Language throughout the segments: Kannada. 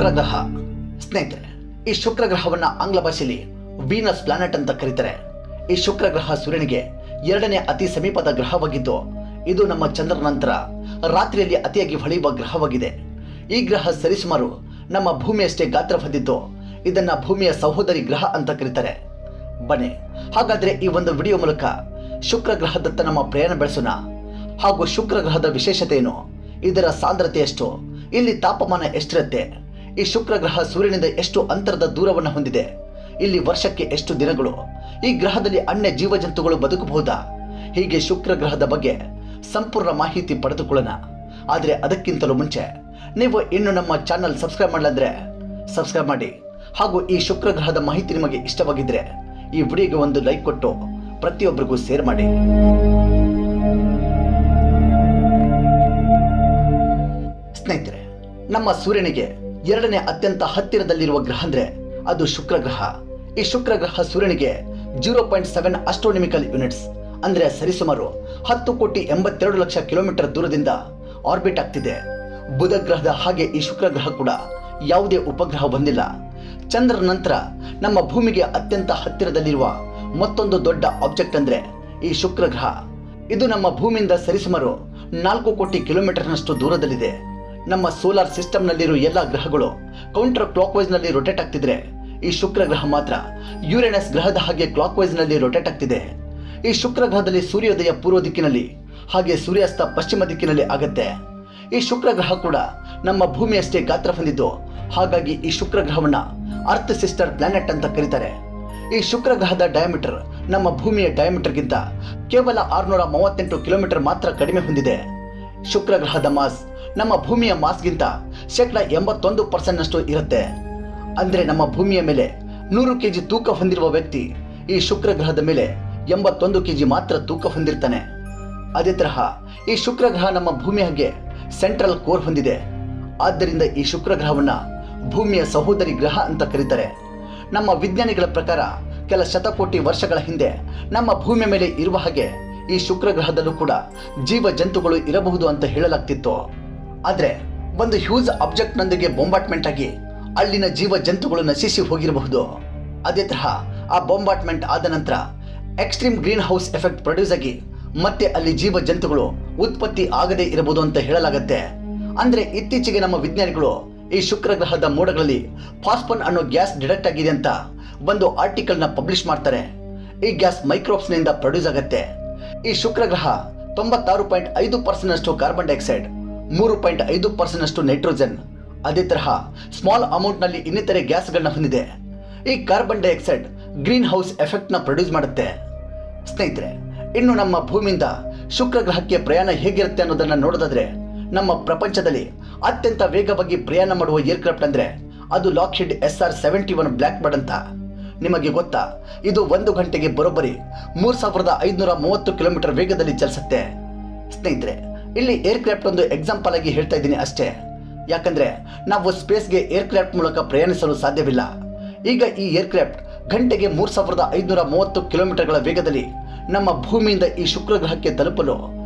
ಶುಕ್ರ ಗ್ರಹ. ಸ್ನೇಹಿತರೆ, ಈ ಶುಕ್ರ ಗ್ರಹವನ್ನ ಆಂಗ್ಲ ಭಾಷೆಯಲ್ಲಿ ವೀನಸ್ ಪ್ಲಾನೆಟ್ ಅಂತ ಕರೀತಾರೆ. ಈ ಶುಕ್ರ ಗ್ರಹ ಸೂರ್ಯನಿಗೆ ಎರಡನೇ ಅತಿ ಸಮೀಪದ ಗ್ರಹವಾಗಿದ್ದು, ಇದು ನಮ್ಮ ಚಂದ್ರನ ನಂತರ ರಾತ್ರಿಯಲ್ಲಿ ಅತಿಯಾಗಿ ಹೊಳೆಯುವ ಗ್ರಹವಾಗಿದೆ. ಈ ಗ್ರಹ ಸರಿಸುಮಾರು ನಮ್ಮ ಭೂಮಿಯಷ್ಟೇ ಗಾತ್ರ ಹೊಂದಿದ್ದು, ಇದನ್ನ ಭೂಮಿಯ ಸಹೋದರಿ ಗ್ರಹ ಅಂತ ಕರೀತಾರೆ. ಬನ್ನಿ ಹಾಗಾದ್ರೆ ಈ ಒಂದು ವಿಡಿಯೋ ಮೂಲಕ ಶುಕ್ರ ಗ್ರಹದತ್ತ ನಮ್ಮ ಪ್ರಯಾಣ ಬೆಳೆಸೋಣ. ಹಾಗೂ ಶುಕ್ರ ಗ್ರಹದ ವಿಶೇಷತೆ ಏನು, ಇದರ ಸಾಂದ್ರತೆ ಎಷ್ಟು, ಇಲ್ಲಿ ತಾಪಮಾನ ಎಷ್ಟಿರುತ್ತೆ, ಈ ಶುಕ್ರ ಗ್ರಹ ಸೂರ್ಯನಿಂದ ಎಷ್ಟು ಅಂತರದ ದೂರವನ್ನು ಹೊಂದಿದೆ, ಇಲ್ಲಿ ವರ್ಷಕ್ಕೆ ಎಷ್ಟು ದಿನಗಳು, ಈ ಗ್ರಹದಲ್ಲಿ ಅನ್ಯ ಜೀವಜಂತುಗಳು ಬದುಕಬಹುದಾ, ಹೀಗೆ ಶುಕ್ರ ಗ್ರಹದ ಬಗ್ಗೆ ಸಂಪೂರ್ಣ ಮಾಹಿತಿ ಪಡೆದುಕೊಳ್ಳೋಣ. ಆದರೆ ಅದಕ್ಕಿಂತಲೂ ಮುಂಚೆ ನೀವು ಇನ್ನು ನಮ್ಮ ಚಾನಲ್ ಸಬ್ಸ್ಕ್ರೈಬ್ ಮಾಡಲಾಂದ್ರೆ ಸಬ್ಸ್ಕ್ರೈಬ್ ಮಾಡಿ. ಹಾಗೂ ಈ ಶುಕ್ರ ಗ್ರಹದ ಮಾಹಿತಿ ನಿಮಗೆ ಇಷ್ಟವಾಗಿದ್ರೆ ಈ ವಿಡಿಯೋಗೆ ಒಂದು ಲೈಕ್ ಕೊಟ್ಟು ಪ್ರತಿಯೊಬ್ಬರಿಗೂ ಶೇರ್ ಮಾಡಿ. ಸ್ನೇಹಿತರೆ, ನಮ್ಮ ಸೂರ್ಯನಿಗೆ ಎರಡನೇ ಅತ್ಯಂತ ಹತ್ತಿರದಲ್ಲಿರುವ ಗ್ರಹ ಅಂದ್ರೆ ಅದು ಶುಕ್ರ ಗ್ರಹ. ಈ ಶುಕ್ರ ಗ್ರಹ ಸೂರ್ಯನಿಗೆ 0.7 ಆಸ್ಟ್ರೋನಾಮಿಕಲ್ ಯೂನಿಟ್ಸ್ ಅಂದ್ರೆ ಸರಿಸುಮಾರು 10,82,00,000 ಕಿಲೋಮೀಟರ್ ದೂರದಿಂದ ಆರ್ಬಿಟ್ ಆಗ್ತಿದೆ. ಬುಧ ಗ್ರಹದ ಹಾಗೆ ಈ ಶುಕ್ರ ಗ್ರಹ ಕೂಡ ಯಾವುದೇ ಉಪಗ್ರಹ ಹೊಂದಿಲ್ಲ. ಚಂದ್ರನ ನಂತರ ನಮ್ಮ ಭೂಮಿಗೆ ಅತ್ಯಂತ ಹತ್ತಿರದಲ್ಲಿರುವ ಮತ್ತೊಂದು ದೊಡ್ಡ ಆಬ್ಜೆಕ್ಟ್ ಅಂದ್ರೆ ಈ ಶುಕ್ರ ಗ್ರಹ. ಇದು ನಮ್ಮ ಭೂಮಿಯಿಂದ ಸರಿಸುಮಾರು 4 ಕೋಟಿ ಕಿಲೋಮೀಟರ್ನಷ್ಟು ದೂರದಲ್ಲಿದೆ. ನಮ್ಮ ಸೋಲಾರ್ ಸಿಸ್ಟಮ್ನಲ್ಲಿರುವ ಎಲ್ಲ ಗ್ರಹಗಳು ಕೌಂಟರ್ ಕ್ಲಾಕ್ ವೈಸ್ ನಲ್ಲಿ ರೊಟೇಟ್ ಆಗ್ತಿದ್ರೆ, ಈ ಶುಕ್ರ ಗ್ರಹ ಮಾತ್ರ ಯುರೇನಸ್ ಗ್ರಹದ ಹಾಗೆ ಕ್ಲಾಕ್ ವೈಸ್ ನಲ್ಲಿ ರೊಟೇಟ್ ಆಗ್ತಿದೆ. ಈ ಶುಕ್ರ ಗ್ರಹದಲ್ಲಿ ಸೂರ್ಯೋದಯ ಪೂರ್ವ ದಿಕ್ಕಿನಲ್ಲಿ ಹಾಗೆ ಸೂರ್ಯಾಸ್ತ ಪಶ್ಚಿಮ ದಿಕ್ಕಿನಲ್ಲಿ ಆಗತ್ತೆ. ಈ ಶುಕ್ರ ಗ್ರಹ ಕೂಡ ನಮ್ಮ ಭೂಮಿಯಷ್ಟೇ ಗಾತ್ರ ಹೊಂದಿದ್ದು, ಹಾಗಾಗಿ ಈ ಶುಕ್ರ ಗ್ರಹವನ್ನ ಅರ್ತ್ ಸಿಸ್ಟರ್ ಪ್ಲಾನೆಟ್ ಅಂತ ಕರೀತಾರೆ. ಈ ಶುಕ್ರ ಗ್ರಹದ ಡಯಾಮೀಟರ್ ನಮ್ಮ ಭೂಮಿಯ ಡಯಾಮೀಟರ್ಗಿಂತ ಕೇವಲ 638 ಕಿಲೋಮೀಟರ್ ಮಾತ್ರ ಕಡಿಮೆ ಹೊಂದಿದೆ. ಶುಕ್ರ ಗ್ರಹದ ಮಾಸ್ ನಮ್ಮ ಭೂಮಿಯ ಮಾಸ್ಗಿಂತ 81% ನಷ್ಟು ಇರುತ್ತೆ. ಅಂದ್ರೆ ನಮ್ಮ ಭೂಮಿಯ ಮೇಲೆ 100 ಕೆಜಿ ತೂಕ ಹೊಂದಿರುವ ವ್ಯಕ್ತಿ ಈ ಶುಕ್ರ ಗ್ರಹದ ಮೇಲೆ 81 ಕೆಜಿ ಮಾತ್ರ ತೂಕ ಹೊಂದಿರ್ತಾನೆ. ಅದೇ ತರಹ ಈ ಶುಕ್ರ ಗ್ರಹ ನಮ್ಮ ಭೂಮಿಯ ಹಾಗೆ ಸೆಂಟ್ರಲ್ ಕೋರ್ ಹೊಂದಿದೆ. ಆದ್ದರಿಂದ ಈ ಶುಕ್ರ ಗ್ರಹವನ್ನ ಭೂಮಿಯ ಸಹೋದರಿ ಗ್ರಹ ಅಂತ ಕರೀತಾರೆ. ನಮ್ಮ ವಿಜ್ಞಾನಿಗಳ ಪ್ರಕಾರ ಕೆಲ ಶತಕೋಟಿ ವರ್ಷಗಳ ಹಿಂದೆ ನಮ್ಮ ಭೂಮಿಯ ಮೇಲೆ ಇರುವ ಹಾಗೆ ಈ ಶುಕ್ರ ಗ್ರಹದಲ್ಲೂ ಕೂಡ ಜೀವ ಜಂತುಗಳು ಇರಬಹುದು ಅಂತ ಹೇಳಲಾಗ್ತಿತ್ತು. ಆದ್ರೆ ಒಂದು ಹ್ಯೂಜ್ ಆಬ್ಜೆಕ್ಟ್ ನೊಂದಿಗೆ ಬೊಂಬಾಟ್ಮೆಂಟ್ ಆಗಿ ಅಲ್ಲಿನ ಜೀವ ಜಂತುಗಳು ನಶಿಸಿ ಹೋಗಿರಬಹುದು. ಅದೇ ತರಹ ಆ ಬೊಂಬಾಟ್ಮೆಂಟ್ ಆದ ನಂತರ extreme green house effect produce ಆಗಿ ಮತ್ತೆ ಅಲ್ಲಿ ಜೀವ ಜಂತುಗಳು ಉತ್ಪತ್ತಿ ಆಗದೇ ಇರಬಹುದು ಅಂತ ಹೇಳಲಾಗತ್ತೆ. ಅಂದ್ರೆ ಇತ್ತೀಚೆಗೆ ನಮ್ಮ ವಿಜ್ಞಾನಿಗಳು ಈ ಶುಕ್ರ ಗ್ರಹದ ಮೋಡಗಳಲ್ಲಿ ಫಾಸ್ಫನ್ ಅನ್ನೋ ಗ್ಯಾಸ್ ಡಿಟೆಕ್ಟ್ ಆಗಿದೆ ಅಂತ ಒಂದು ಆರ್ಟಿಕಲ್ ನ ಪಬ್ಲಿಷ್ ಮಾಡ್ತಾರೆ. ಈ ಗ್ಯಾಸ್ ಮೈಕ್ರೋಬ್ಸ್ ನಿಂದ ಪ್ರೊಡ್ಯೂಸ್ ಆಗತ್ತೆ. ಈ ಶುಕ್ರ ಗ್ರಹ 96.5% ನಷ್ಟು ಕಾರ್ಬನ್ ಡೈಆಕ್ಸೈಡ್, 3.5% ನಷ್ಟು ನೈಟ್ರೋಜನ್, ಅದೇ ತರಹ ಸ್ಮಾಲ್ ಅಮೌಂಟ್ ನಲ್ಲಿ ಇನ್ನಿತರೆ ಗ್ಯಾಸ್ಗಳನ್ನ ಹೊಂದಿದೆ. ಈ carbon dioxide green house effect ನ ಪ್ರೊಡ್ಯೂಸ್ ಮಾಡುತ್ತೆ. ಸ್ನೇಹಿತರೆ, ಇನ್ನು ನಮ್ಮ ಭೂಮಿಯಿಂದ ಶುಕ್ರ ಗ್ರಹಕ್ಕೆ ಪ್ರಯಾಣ ಹೇಗಿರುತ್ತೆ ಅನ್ನೋದನ್ನ ನೋಡೋದಾದ್ರೆ, ನಮ್ಮ ಪ್ರಪಂಚದಲ್ಲಿ ಅತ್ಯಂತ ವೇಗವಾಗಿ ಪ್ರಯಾಣ ಮಾಡುವ ಏರ್ಕ್ರಾಫ್ಟ್ ಅಂದ್ರೆ ಅದು ಲಾಕ್ಹೀಡ್ SR-71 ಬ್ಲ್ಯಾಕ್ ಬರ್ಡ್ ಅಂತ. ನಿಮಗೆ ಗೊತ್ತಾ, ಇದು 1 ಗಂಟೆಗೆ ಬರೋಬ್ಬರಿ 3530 ಕಿಲೋಮೀಟರ್ ವೇಗದಲ್ಲಿ ಚಲಿಸುತ್ತೆ. ಸ್ನೇಹಿತರೆ, ಇಲ್ಲಿ ಏರ್ಕ್ರಾಫ್ಟ್ ಒಂದು ಎಕ್ಸಾಂಪಲ್ ಆಗಿ ಹೇಳ್ತಾ ಇದ್ದೀನಿ ಅಷ್ಟೇ. ಯಾಕಂದ್ರೆ ನಾವು ಸ್ಪೇಸ್ಗೆ ಏರ್ಕ್ರಾಫ್ಟ್ ಮೂಲಕ ಪ್ರಯಾಣಿಸಲು ಸಾಧ್ಯವಿಲ್ಲ. ಈಗ ಈ ಏರ್ಕ್ರಾಫ್ಟ್ ಗಂಟೆಗೆ 3530 ಕಿಲೋಮೀಟರ್ಗಳ ವೇಗದಲ್ಲಿ ನಮ್ಮ ಭೂಮಿಯಿಂದ ಈ ಶುಕ್ರ ಗ್ರಹಕ್ಕೆ ತಲುಪಲು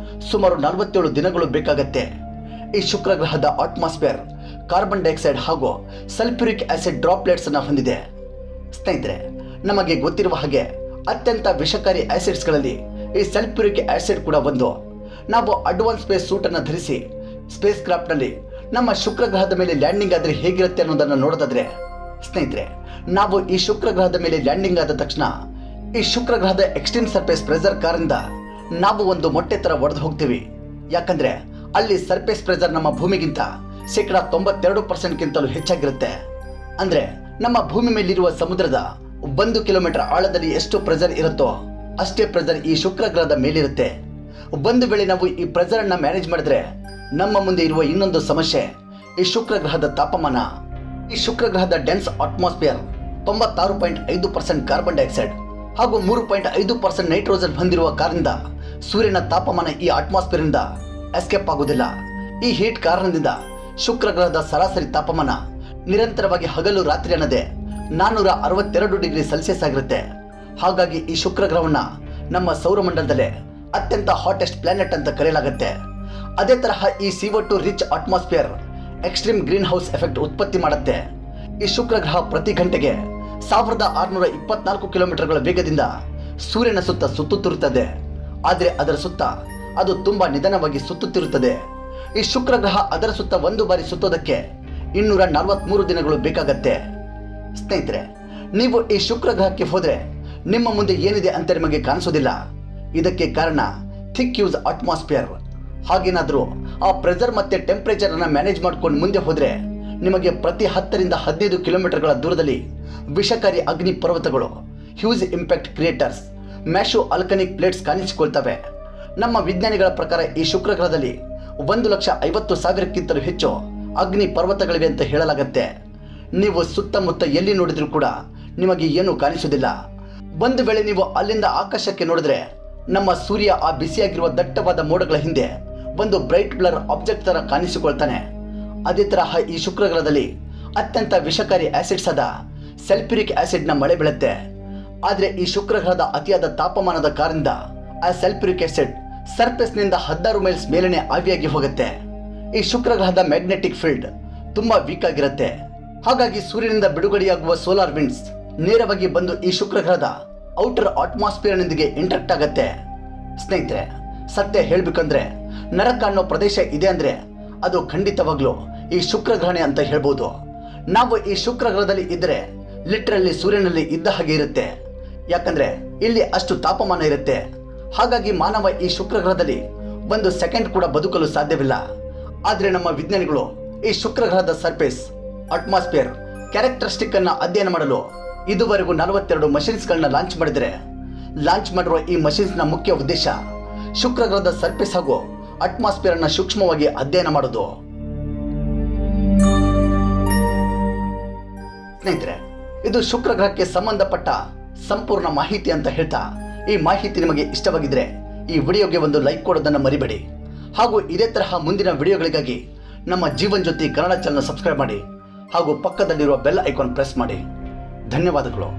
ಸುಮಾರು 47 ದಿನಗಳು ಬೇಕಾಗತ್ತೆ. ಈ ಶುಕ್ರ ಗ್ರಹದ ಅಟ್ಮಾಸ್ಫಿಯರ್ ಕಾರ್ಬನ್ ಡೈಆಕ್ಸೈಡ್ ಹಾಗೂ ಸಲ್ಫ್ಯೂರಿಕ್ ಆಸಿಡ್ ಡ್ರಾಪ್ಲೆಟ್ಸ್ ಅನ್ನ ಹೊಂದಿದೆ. ಸ್ನೇಹಿತರೆ, ನಮಗೆ ಗೊತ್ತಿರುವ ಹಾಗೆ ಅತ್ಯಂತ ವಿಷಕಾರಿ ಆಸಿಡ್ಸ್ ಗಳಲ್ಲಿ ಈ ಸಲ್ಫ್ಯೂರಿಕ್ ಆಸಿಡ್ ಕೂಡ ಒಂದು. ನಾವು ಅಡ್ವಾನ್ಸ್ ಸ್ಪೇಸ್ ಸೂಟ್ ಅನ್ನು ಧರಿಸಿ ಸ್ಪೇಸ್ ಕ್ರಾಫ್ಟ್ ನಲ್ಲಿ ನಮ್ಮ ಶುಕ್ರ ಗ್ರಹದ ಮೇಲೆ ಲ್ಯಾಂಡಿಂಗ್ ಆದ್ರೆ ಹೇಗಿರುತ್ತೆ ಅನ್ನೋದನ್ನ ನೋಡೋದಾದ್ರೆ, ಸ್ನೇಹಿತರೆ, ನಾವು ಈ ಶುಕ್ರ ಗ್ರಹದ ಮೇಲೆ ಲ್ಯಾಂಡಿಂಗ್ ಆದ ತಕ್ಷಣ ಈ ಶುಕ್ರ ಗ್ರಹದ ಎಕ್ಸ್ಟ್ರೀಮ್ ಸರ್ಫೇಸ್ ಪ್ರೆಷರ್ ಕಾರಿಂದ ನಾವು ಒಂದು ಮೊಟ್ಟೆ ತರ ಒಡೆದು ಹೋಗ್ತೀವಿ. ಯಾಕಂದ್ರೆ ಅಲ್ಲಿ ಸರ್ಫೇಸ್ ಪ್ರೆಷರ್ ನಮ್ಮ ಭೂಮಿಗಿಂತ 92% ಗಿಂತಲೂ ಹೆಚ್ಚಾಗಿರುತ್ತೆ. ಅಂದ್ರೆ ನಮ್ಮ ಭೂಮಿ ಮೇಲಿರುವ ಸಮುದ್ರದ 1 ಕಿಲೋಮೀಟರ್ ಆಳದಲ್ಲಿ ಎಷ್ಟು ಪ್ರೆಷರ್ ಇರುತ್ತೋ ಅಷ್ಟೇ ಪ್ರೆಷರ್ ಈ ಶುಕ್ರ ಗ್ರಹದ ಮೇಲಿರುತ್ತೆ. ಒಂದು ವೇಳೆ ನಾವು ಈ ಪ್ರೆಷರ್ ಅನ್ನ ಮ್ಯಾನೇಜ್ ಮಾಡಿದ್ರೆ ನಮ್ಮ ಮುಂದೆ ಇರುವ ಇನ್ನೊಂದು ಸಮಸ್ಯೆ ಈ ಶುಕ್ರ ಗ್ರಹದ ತಾಪಮಾನ. ಈ ಶುಕ್ರ ಗ್ರಹದ ಡೆನ್ಸ್ ಅಟ್ಮಾಸ್ಫಿಯರ್ 96.5% ಕಾರ್ಬನ್ ಡೈಆಕ್ಸೈಡ್ ಹಾಗೂ 3.5% ನೈಟ್ರೋಜನ್ ಹೊಂದಿರುವ ಕಾರಣದಿಂದ ಸೂರ್ಯನ ತಾಪಮಾನ ಈ ಅಟ್ಮಾಸ್ಫಿಯರ್ ಇಂದ ಎಸ್ಕೇಪ್ ಆಗುವುದಿಲ್ಲ. ಈ ಹೀಟ್ ಕಾರಣದಿಂದ ಶುಕ್ರ ಗ್ರಹದ ಸರಾಸರಿ ತಾಪಮಾನ ನಿರಂತರವಾಗಿ ಹಗಲು ರಾತ್ರಿ ಅನ್ನದೇ 462 ಡಿಗ್ರಿ ಸೆಲ್ಸಿಯಸ್ ಆಗಿರುತ್ತೆ. ಹಾಗಾಗಿ ಈ ಶುಕ್ರ ಗ್ರಹವನ್ನ ನಮ್ಮ ಸೌರಮಂಡಲದಲ್ಲೇ ಅತ್ಯಂತ ಹಾಟೆಸ್ಟ್ ಪ್ಲಾನೆಟ್ ಅಂತ ಕರೆಯಲಾಗುತ್ತೆ. ಅದೇ ತರಹ ಈ CO2 rich atmosphere extreme green house effect ಉತ್ಪತ್ತಿ ಮಾಡುತ್ತೆ. ಈ ಶುಕ್ರ ಗ್ರಹ ಪ್ರತಿ ಗಂಟೆಗೆ 1624 ಕಿಲೋಮೀಟರ್ಗಳ ವೇಗದಿಂದ ಸೂರ್ಯನ ಸುತ್ತ ಸುತ್ತುತ್ತಿರುತ್ತದೆ. ಆದರೆ ಅದರ ಸುತ್ತ ಅದು ತುಂಬಾ ನಿಧಾನವಾಗಿ ಸುತ್ತುತ್ತಿರುತ್ತದೆ. ಈ ಶುಕ್ರ ಗ್ರಹ ಅದರ ಸುತ್ತ ಒಂದು ಬಾರಿ ಸುತ್ತೋದಕ್ಕೆ 243 ದಿನಗಳು ಬೇಕಾಗತ್ತೆ. ಸ್ನೇಹಿತರೆ, ನೀವು ಈ ಶುಕ್ರ ಗ್ರಹಕ್ಕೆ ಹೋದ್ರೆ ನಿಮ್ಮ ಮುಂದೆ ಏನಿದೆ ಅಂತ ನಿಮಗೆ ಕಾಣಿಸೋದಿಲ್ಲ. ಇದಕ್ಕೆ ಕಾರಣ ಥಿಕ್ ಯೂಸ್ ಅಟ್ಮಾಸ್ಫಿಯರ್. ಹಾಗೇನಾದ್ರೂ ಆ ಪ್ರೆಷರ್ ಮತ್ತೆ ಟೆಂಪರೇಚರ್ ಅನ್ನ ಮ್ಯಾನೇಜ್ ಮಾಡ್ಕೊಂಡು ಮುಂದೆ ಹೋದ್ರೆ ನಿಮಗೆ ಪ್ರತಿ 10 ರಿಂದ 15 ಕಿಲೋಮೀಟರ್ಗಳ ದೂರದಲ್ಲಿ ವಿಷಕಾರಿ ಅಗ್ನಿ ಪರ್ವತಗಳು, ಹ್ಯೂಜ್ ಇಂಪ್ಯಾಕ್ಟ್ ಕ್ರಿಯೇಟರ್ಸ್, ಮ್ಯಾಶೋ ಅಲ್ಕನಿಕ್ ಪ್ಲೇಟ್ಸ್ ಕಾಣಿಸಿಕೊಳ್ತವೆ. ನಮ್ಮ ವಿಜ್ಞಾನಿಗಳ ಪ್ರಕಾರ ಈ ಶುಕ್ರ ಗ್ರಹದಲ್ಲಿ 1,50,000ಕ್ಕಿಂತಲೂ ಹೆಚ್ಚು ಅಗ್ನಿ ಪರ್ವತಗಳಿವೆ ಅಂತ ಹೇಳಲಾಗತ್ತೆ. ನೀವು ಸುತ್ತಮುತ್ತ ಎಲ್ಲಿ ನೋಡಿದ್ರೂ ಕೂಡ ನಿಮಗೆ ಏನೂ ಕಾಣಿಸುವುದಿಲ್ಲ. ಒಂದು ವೇಳೆ ನೀವು ಅಲ್ಲಿಂದ ಆಕಾಶಕ್ಕೆ ನೋಡಿದ್ರೆ ನಮ್ಮ ಸೂರ್ಯ ಆ ಬಿಸಿಯಾಗಿರುವ ದಟ್ಟವಾದ ಮೋಡಗಳ ಹಿಂದೆ ಒಂದು ಬ್ರೈಟ್ ಬ್ಲರ್ ಆಬ್ಜೆಕ್ಟ್ ತರ ಕಾಣಿಸಿಕೊಳ್ತಾನೆ. ಅದೇ ತರಹ ಈ ಶುಕ್ರ ಗ್ರಹದಲ್ಲಿ ಅತ್ಯಂತ ವಿಷಕಾರಿ ಆಸಿಡ್ಸ್ ಆದ ಸಲ್ಫ್ಯೂರಿಕ್ ಆಸಿಡ್ ನ ಮಳೆ ಬೀಳುತ್ತೆ. ಆದ್ರೆ ಈ ಶುಕ್ರ ಗ್ರಹದ ಅತಿಯಾದ ತಾಪಮಾನದ ಕಾರಣದಿಂದ ಆ ಸಲ್ಫ್ಯೂರಿಕ್ ಆಸಿಡ್ ಸರ್ಫೇಸ್ ನಿಂದ 16 ಮೈಲ್ಸ್ ಮೇಲನೆ ಆವಿಯಾಗಿ ಹೋಗುತ್ತೆ. ಈ ಶುಕ್ರ ಗ್ರಹದ ಮ್ಯಾಗ್ನೆಟಿಕ್ ಫೀಲ್ಡ್ ತುಂಬಾ ವೀಕ್ ಆಗಿರುತ್ತೆ. ಹಾಗಾಗಿ ಸೂರ್ಯನಿಂದ ಬಿಡುಗಡೆಯಾಗುವ ಸೋಲಾರ್ ವಿಂಡ್ಸ್ ನೇರವಾಗಿ ಬಂದು ಈ ಶುಕ್ರ ಗ್ರಹದ ಔಟರ್ ಅಟ್ಮಾಸ್ಫಿಯರ್ ನೊಂದಿಗೆ ಇಂಟರಾಕ್ಟ್ ಆಗತ್ತೆ. ಸ್ನೇಹಿತರೆ, ಸತ್ಯ ಹೇಳ್ಬೇಕಂದ್ರೆ ನರಕ ಅನ್ನೋ ಪ್ರದೇಶ ಇದೆ ಅಂದ್ರೆ ಅದು ಖಂಡಿತವಾಗ್ಲೂ ಈ ಶುಕ್ರ ಗ್ರಹಣೆ ಅಂತ ಹೇಳ್ಬೋದು. ನಾವು ಈ ಶುಕ್ರ ಗ್ರಹದಲ್ಲಿ ಇದ್ರೆ ಲಿಟ್ರಲಿ ಸೂರ್ಯನಲ್ಲಿ ಇದ್ದ ಹಾಗೆ ಇರುತ್ತೆ. ಯಾಕಂದ್ರೆ ಇಲ್ಲಿ ಅಷ್ಟು ತಾಪಮಾನ ಇರುತ್ತೆ. ಹಾಗಾಗಿ ಮಾನವ ಈ ಶುಕ್ರ ಗ್ರಹದಲ್ಲಿ 1 ಸೆಕೆಂಡ್ ಕೂಡ ಬದುಕಲು ಸಾಧ್ಯವಿಲ್ಲ. ಆದ್ರೆ ನಮ್ಮ ವಿಜ್ಞಾನಿಗಳು ಈ ಶುಕ್ರ ಗ್ರಹದ ಸರ್ಫೇಸ್, ಅಟ್ಮಾಸ್ಫಿಯರ್ ಕ್ಯಾರೆಕ್ಟರಿಸ್ಟಿಕ್ ಅನ್ನ ಅಧ್ಯಯನ ಮಾಡಲು ಇದುವರೆಗೂ 42 ಮಷಿನ್ಸ್ ಗಳನ್ನ ಲಾಂಚ್ ಮಾಡಿದರೆ, ಲಾಂಚ್ ಮಾಡಿರುವ ಈ ಮಷಿನ್ಸ್ ನ ಮುಖ್ಯ ಉದ್ದೇಶ ಶುಕ್ರ ಗ್ರಹದ ಸರ್ಫೇಸ್ ಹಾಗೂ ಅಟ್ಮಾಸ್ಫಿಯರ್ ಅನ್ನ ಸೂಕ್ಷ್ಮವಾಗಿ ಅಧ್ಯಯನ ಮಾಡೋದು. ಸ್ನೇಹಿತರೆ, ಇದು ಶುಕ್ರ ಗ್ರಹಕ್ಕೆ ಸಂಬಂಧಪಟ್ಟ ಸಂಪೂರ್ಣ ಮಾಹಿತಿ ಅಂತ ಹೇಳ್ತಾ, ಈ ಮಾಹಿತಿ ನಿಮಗೆ ಇಷ್ಟವಾಗಿದ್ರೆ ಈ ವಿಡಿಯೋಗೆ ಒಂದು ಲೈಕ್ ಕೊಡೋದನ್ನ ಮರಿಬೇಡಿ. ಹಾಗೂ ಇದೇ ತರಹ ಮುಂದಿನ ವಿಡಿಯೋಗಳಿಗಾಗಿ ನಮ್ಮ ಜೀವನ್ ಜ್ಯೋತಿ ಕನ್ನಡ ಚಾನೆಲ್ ಸಬ್ಸ್ಕ್ರೈಬ್ ಮಾಡಿ ಹಾಗೂ ಪಕ್ಕದಲ್ಲಿರುವ ಬೆಲ್ ಐಕಾನ್ ಪ್ರೆಸ್ ಮಾಡಿ. ಧನ್ಯವಾದಗಳು.